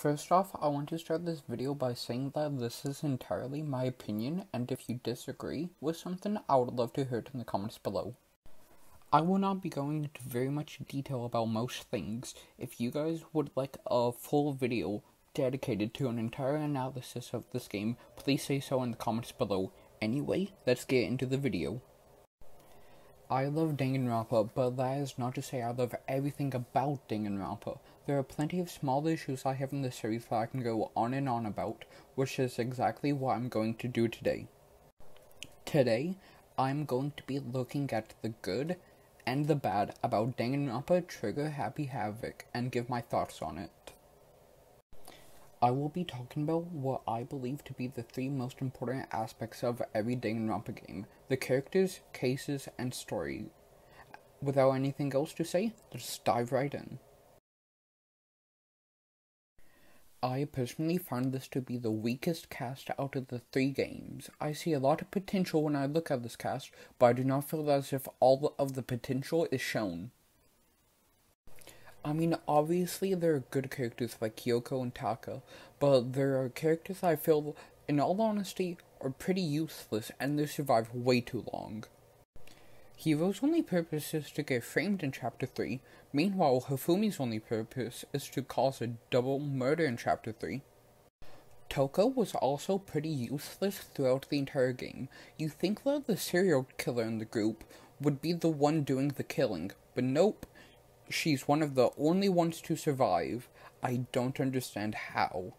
First off, I want to start this video by saying that this is entirely my opinion, and if you disagree with something, I would love to hear it in the comments below. I will not be going into very much detail about most things. If you guys would like a full video dedicated to an entire analysis of this game, please say so in the comments below. Anyway, let's get into the video. I love Danganronpa, but that is not to say I love everything about Danganronpa. There are plenty of small issues I have in the series that I can go on and on about, which is exactly what I'm going to do today. Today, I'm going to be looking at the good and the bad about Danganronpa Trigger Happy Havoc and give my thoughts on it. I will be talking about what I believe to be the three most important aspects of every Danganronpa game: the characters, cases, and story. Without anything else to say, let's dive right in. I personally found this to be the weakest cast out of the three games. I see a lot of potential when I look at this cast, but I do not feel as if all of the potential is shown. I mean, obviously there are good characters like Kyoko and Taka, but there are characters I feel, in all honesty, are pretty useless and they survive way too long. Hiro's only purpose is to get framed in Chapter 3, meanwhile Hifumi's only purpose is to cause a double murder in Chapter 3. Toko was also pretty useless throughout the entire game. You think that the serial killer in the group would be the one doing the killing, but nope. She's one of the only ones to survive. I don't understand how.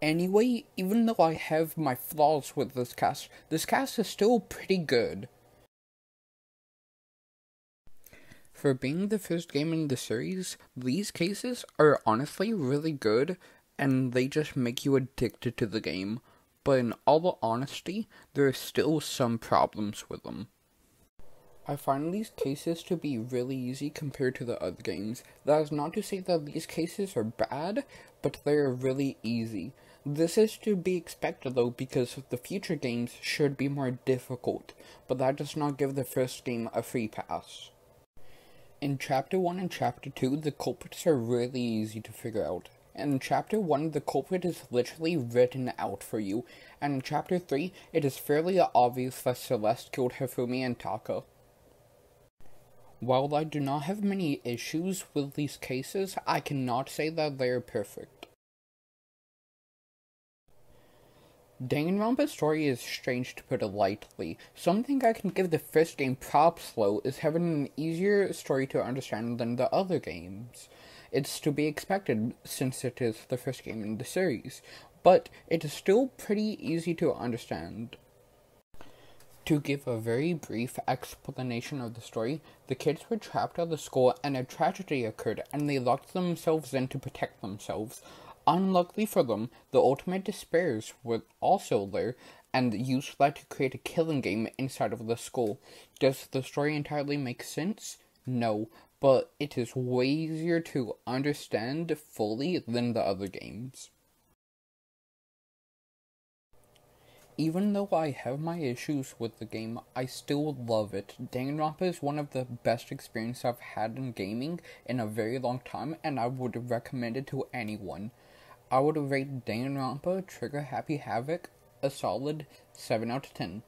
Anyway, even though I have my flaws with this cast is still pretty good. For being the first game in the series, these cases are honestly really good, and they just make you addicted to the game. But in all honesty, there are still some problems with them. I find these cases to be really easy compared to the other games. That is not to say that these cases are bad, but they are really easy. This is to be expected though, because the future games should be more difficult, but that does not give the first game a free pass. In Chapter 1 and Chapter 2, the culprits are really easy to figure out. And in Chapter 1, the culprit is literally written out for you, and in Chapter 3, it is fairly obvious that Celeste killed Hifumi and Taka. While I do not have many issues with these cases, I cannot say that they are perfect. Danganronpa's story is strange, to put it lightly. Something I can give the first game props though is having an easier story to understand than the other games. It's to be expected since it is the first game in the series, but it is still pretty easy to understand. To give a very brief explanation of the story, the kids were trapped at the school and a tragedy occurred and they locked themselves in to protect themselves. Unluckily for them, the ultimate despairs were also there and used that to create a killing game inside of the school. Does the story entirely make sense? No, but it is way easier to understand fully than the other games. Even though I have my issues with the game, I still love it. Danganronpa is one of the best experiences I've had in gaming in a very long time, and I would recommend it to anyone. I would rate Danganronpa Trigger Happy Havoc a solid 7 out of 10.